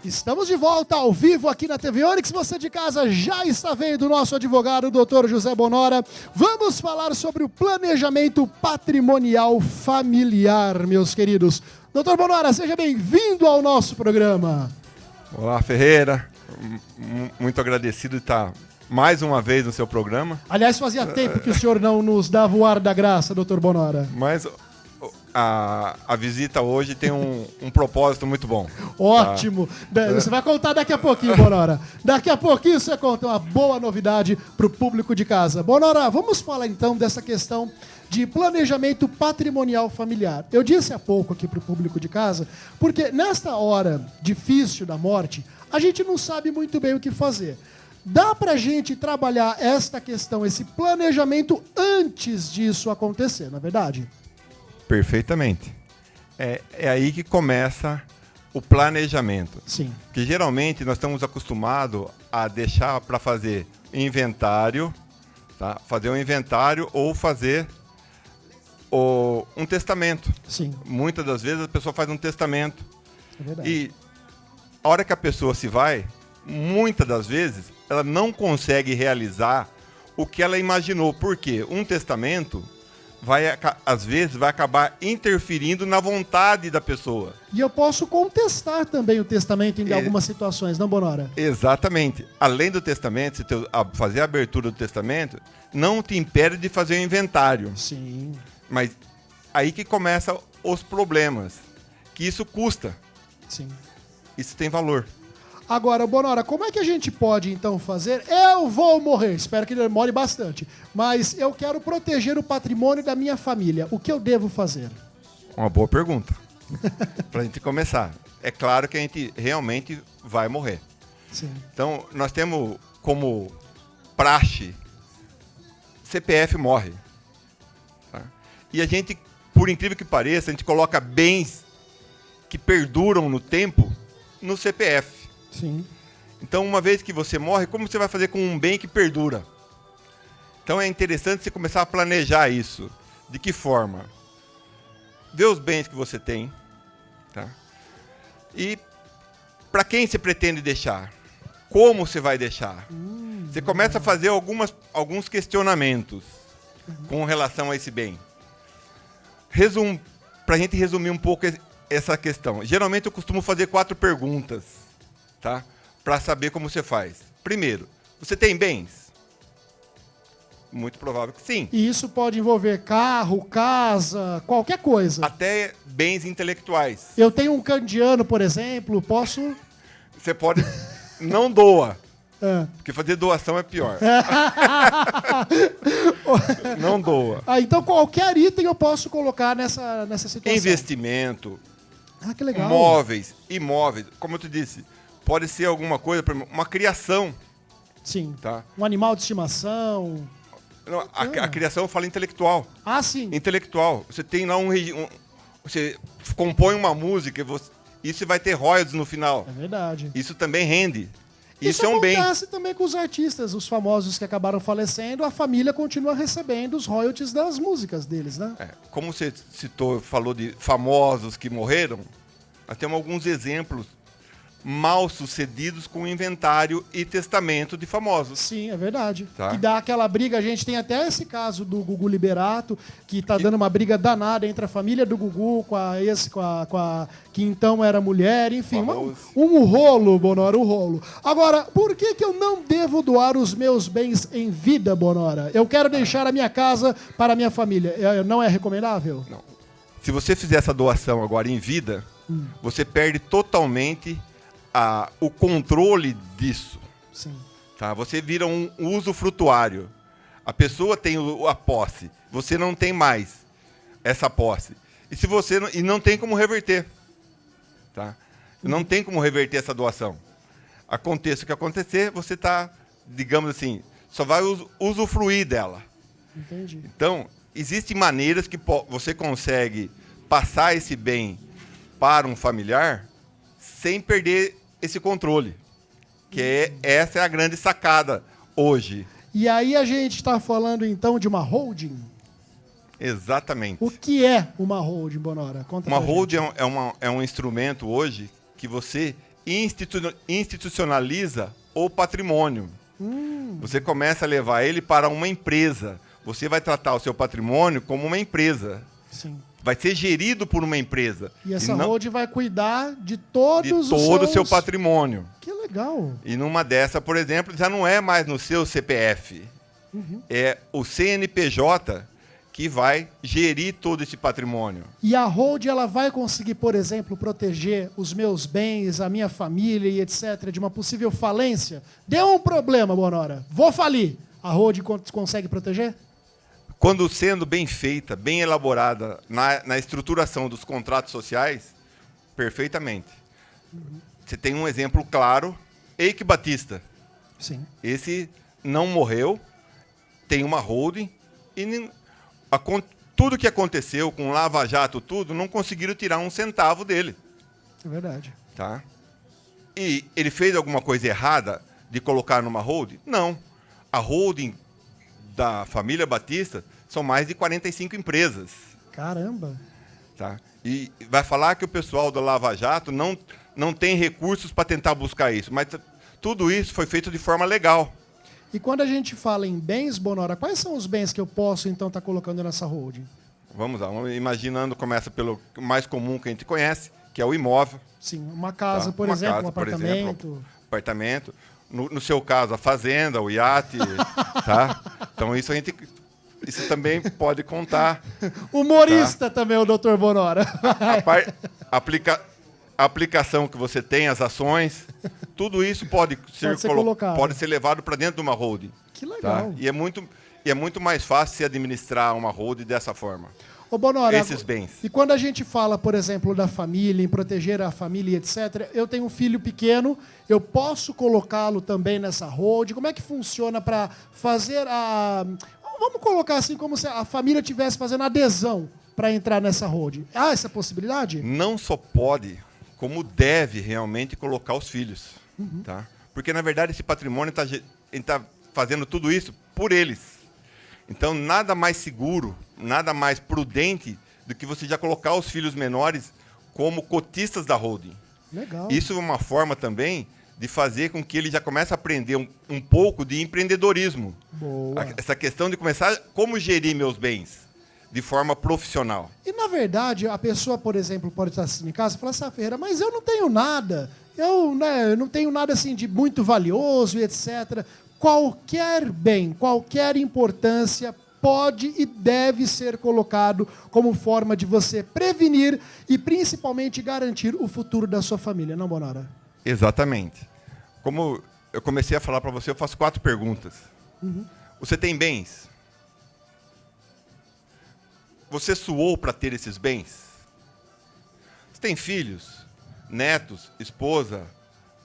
Estamos de volta ao vivo aqui na TV Onix. Você de casa já está vendo o nosso advogado, o Dr. José Bonora. Vamos falar sobre o planejamento patrimonial familiar, meus queridos. Dr. Bonora, seja bem-vindo ao nosso programa. Olá, Ferreira. Muito agradecido de estar mais uma vez no seu programa. Aliás, fazia tempo que o senhor não nos dava o ar da graça, Dr. Bonora. Mas a visita hoje tem um propósito muito bom. Ótimo. Tá? Você vai contar daqui a pouquinho, Bonora. Daqui a pouquinho você conta uma boa novidade para o público de casa. Bonora, vamos falar então dessa questão de planejamento patrimonial familiar. Eu disse há pouco aqui para o público de casa, porque nesta hora difícil da morte, a gente não sabe muito bem o que fazer. Dá para a gente trabalhar esta questão, esse planejamento antes disso acontecer, não é verdade? Perfeitamente. É aí que começa o planejamento. Sim. Porque geralmente nós estamos acostumados a deixar para fazer inventário, tá? Fazer um inventário ou fazer um testamento. Sim. Muitas das vezes a pessoa faz um testamento. É verdade. E a hora que a pessoa se vai, muitas das vezes, ela não consegue realizar o que ela imaginou. Por quê? Um testamento às vezes vai acabar interferindo na vontade da pessoa. E eu posso contestar também o testamento em algumas situações, não, Bonora? Exatamente. Além do testamento, fazer a abertura do testamento, não te impede de fazer o inventário. Sim. Mas aí que começam os problemas. Que isso custa. Sim. Isso tem valor. Agora, Bonora, como é que a gente pode, então, fazer? Eu vou morrer, espero que demore bastante, mas eu quero proteger o patrimônio da minha família. O que eu devo fazer? Uma boa pergunta. Para a gente começar. É claro que a gente realmente vai morrer. Sim. Então, nós temos como praxe, CPF morre. Tá? E a gente, por incrível que pareça, a gente coloca bens que perduram no tempo no CPF. Sim. Então, uma vez que você morre, como você vai fazer com um bem que perdura? Então, é interessante você começar a planejar isso. De que forma? Ver os bens que você tem. Tá? E para quem você pretende deixar? Como você vai deixar? Você começa a fazer alguns questionamentos com relação a esse bem. Para a gente resumir um pouco essa questão. Geralmente, eu costumo fazer 4 perguntas. Tá? Para saber como você faz. Primeiro, você tem bens? Muito provável que sim. E isso pode envolver carro, casa, qualquer coisa. Até bens intelectuais. Eu tenho um candiano, por exemplo, posso... Você pode... Não doa. É. Porque fazer doação é pior. Não doa. Então qualquer item eu posso colocar nessa situação. Investimento. Ah, que legal. Imóveis. Como eu te disse, pode ser alguma coisa, uma criação. Sim. Tá? Um animal de estimação. Não, a criação eu falo intelectual. Ah, sim. Intelectual. Você tem lá você compõe uma música, isso vai ter royalties no final. É verdade. Isso também rende. Isso é um bem. Acontece também com os artistas, os famosos que acabaram falecendo, a família continua recebendo os royalties das músicas deles, né? Como você falou de famosos que morreram, nós temos alguns exemplos mal sucedidos com inventário e testamento de famosos. Sim, é verdade. Tá. Que dá aquela briga, a gente tem até esse caso do Gugu Liberato, que tá dando uma briga danada entre a família do Gugu com a que então era mulher, enfim, um rolo, Bonora, um rolo. Agora, por que eu não devo doar os meus bens em vida, Bonora? Eu quero deixar a minha casa para a minha família. Não é recomendável? Não. Se você fizer essa doação agora em vida, você perde totalmente o controle disso. Sim. Tá? Você vira um usufrutuário. A pessoa tem a posse, você não tem mais essa posse. E não tem como reverter. Tá? Não tem como reverter essa doação. Aconteça o que acontecer, você está, digamos assim, só vai usufruir dela. Entendi. Então, existem maneiras que você consegue passar esse bem para um familiar sem perder esse controle. Essa é a grande sacada hoje. E aí a gente está falando então de uma holding? Exatamente. O que é uma holding, Bonora? Conta Uma pra holding gente. é um instrumento hoje que você institucionaliza o patrimônio. Você começa a levar ele para uma empresa. Você vai tratar o seu patrimônio como uma empresa. Sim. Vai ser gerido por uma empresa. E essa holding vai cuidar de todos os todo o seu patrimônio. Que legal. E numa dessa, por exemplo, já não é mais no seu CPF. É o CNPJ que vai gerir todo esse patrimônio. E a holding, ela vai conseguir, por exemplo, proteger os meus bens, a minha família e etc., de uma possível falência? Deu um problema, Bonora. Vou falir. A holding consegue proteger? Quando sendo bem feita, bem elaborada na estruturação dos contratos sociais, perfeitamente. Você tem um exemplo claro, Eike Batista. Sim. Esse não morreu, tem uma holding e tudo que aconteceu com Lava Jato, tudo, não conseguiram tirar um centavo dele. É verdade. Tá? E ele fez alguma coisa errada de colocar numa holding? Não. A holding da família Batista são mais de 45 empresas. Caramba. Tá? E vai falar que o pessoal do Lava Jato não tem recursos para tentar buscar isso, mas tudo isso foi feito de forma legal. E quando a gente fala em bens, Bonora, quais são os bens que eu posso, então, estar colocando nessa holding? Vamos lá, imaginando, começa pelo mais comum que a gente conhece, que é o imóvel. Sim, uma casa, Tá? por Uma exemplo, casa, um apartamento. Apartamento. No seu caso, a fazenda, o iate, tá? Então isso também pode contar. Humorista também, o Dr. Bonora. A aplicação que você tem, as ações, tudo isso pode ser levado para dentro de uma holding. Que legal. Tá? E é muito mais fácil se administrar uma holding dessa forma. Ô, Bonora, esses bens. E quando a gente fala, por exemplo, da família, em proteger a família, etc., eu tenho um filho pequeno, eu posso colocá-lo também nessa holding? Como é que funciona para fazer a... Vamos colocar assim, como se a família estivesse fazendo adesão para entrar nessa holding. Há essa possibilidade? Não só pode, como deve realmente colocar os filhos. Tá? Porque, na verdade, esse patrimônio está fazendo tudo isso por eles. Então, nada mais seguro, nada mais prudente do que você já colocar os filhos menores como cotistas da holding. Legal. Isso é uma forma também de fazer com que ele já comece a aprender um pouco de empreendedorismo. Boa. Essa questão de começar como gerir meus bens de forma profissional. E, na verdade, a pessoa, por exemplo, pode estar assistindo em casa e falar assim, Ferreira, mas eu não tenho nada. Eu não tenho nada assim de muito valioso e etc. Qualquer bem, qualquer importância pode e deve ser colocado como forma de você prevenir e principalmente garantir o futuro da sua família, não, Bonora? Exatamente. Como eu comecei a falar para você, eu faço 4 perguntas. Você tem bens? Você suou para ter esses bens? Você tem filhos, netos, esposa,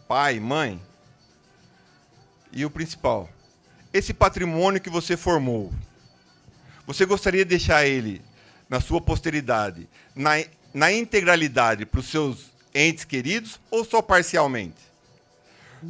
pai, mãe? E o principal, esse patrimônio que você formou, você gostaria de deixar ele na sua posteridade, na integralidade para os seus entes queridos ou só parcialmente?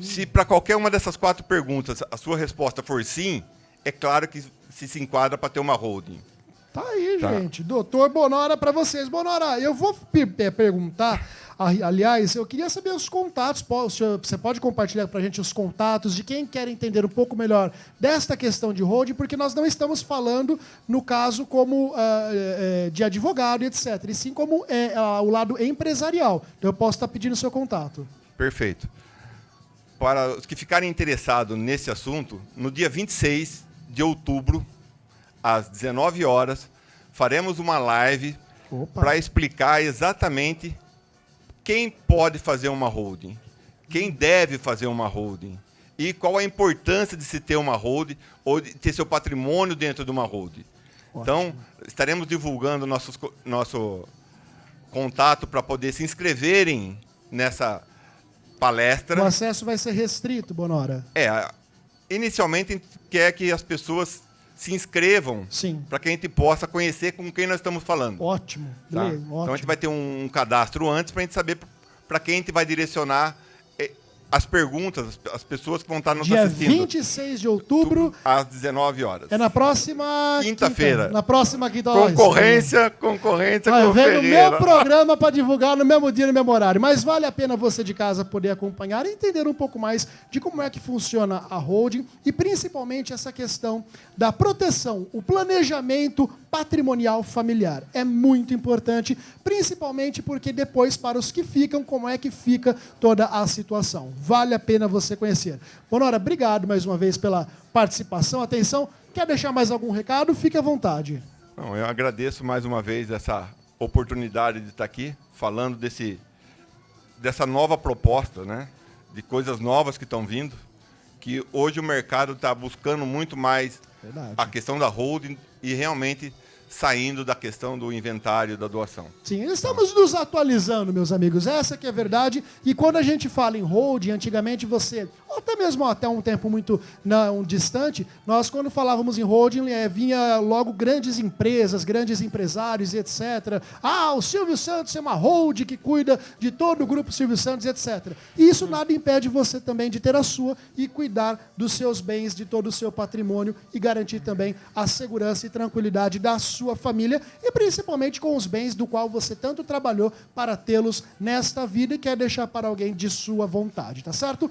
Se para qualquer uma dessas 4 perguntas a sua resposta for sim, é claro que se enquadra para ter uma holding. Tá aí, gente. Doutor Bonora para vocês. Bonora, eu vou perguntar, aliás, eu queria saber os contatos. Você pode compartilhar para a gente os contatos de quem quer entender um pouco melhor desta questão de holding, porque nós não estamos falando, no caso, como de advogado, etc., e sim como o lado empresarial. Então, eu posso estar pedindo o seu contato. Perfeito. Para os que ficarem interessados nesse assunto, no dia 26 de outubro, às 19 horas, faremos uma live para explicar exatamente quem pode fazer uma holding, quem deve fazer uma holding e qual a importância de se ter uma holding ou de ter seu patrimônio dentro de uma holding. Ótimo. Então, estaremos divulgando nosso contato para poder se inscreverem nessa palestra. O acesso vai ser restrito, Bonora? Inicialmente, a gente quer que as pessoas se inscrevam para que a gente possa conhecer com quem nós estamos falando. Ótimo. Tá? Ótimo. Então a gente vai ter um cadastro antes para a gente saber para quem a gente vai direcionar as perguntas, as pessoas que vão estar nos Dia assistindo. 26 de outubro, Às 19 horas. é na próxima... Quinta-feira. Na próxima quinta. Concorrência Eu com venho no meu Ferreira. programa para divulgar no mesmo dia, no mesmo horário. Mas vale a pena você de casa poder acompanhar e entender um pouco mais de como é que funciona a holding e principalmente essa questão da proteção, o planejamento patrimonial familiar. É muito importante, principalmente porque depois, para os que ficam, como é que fica toda a situação. Vale a pena você conhecer. Bonora, obrigado mais uma vez pela participação, atenção. Quer deixar mais algum recado? Fique à vontade. Não, eu agradeço mais uma vez essa oportunidade de estar aqui falando dessa nova proposta, né? De coisas novas que estão vindo, que hoje o mercado está buscando muito mais Verdade. a questão da holding e realmente saindo da questão do inventário da doação. Sim, estamos nos atualizando, meus amigos. Essa que é a verdade. E quando a gente fala em holding, antigamente você, ou até mesmo até um tempo muito não distante, nós quando falávamos em holding, vinha logo grandes empresas, grandes empresários, etc. Ah, o Silvio Santos é uma holding que cuida de todo o grupo Silvio Santos, etc. E isso nada impede você também de ter a sua e cuidar dos seus bens, de todo o seu patrimônio e garantir também a segurança e tranquilidade da sua família e principalmente com os bens do qual você tanto trabalhou para tê-los nesta vida e quer deixar para alguém de sua vontade, tá certo?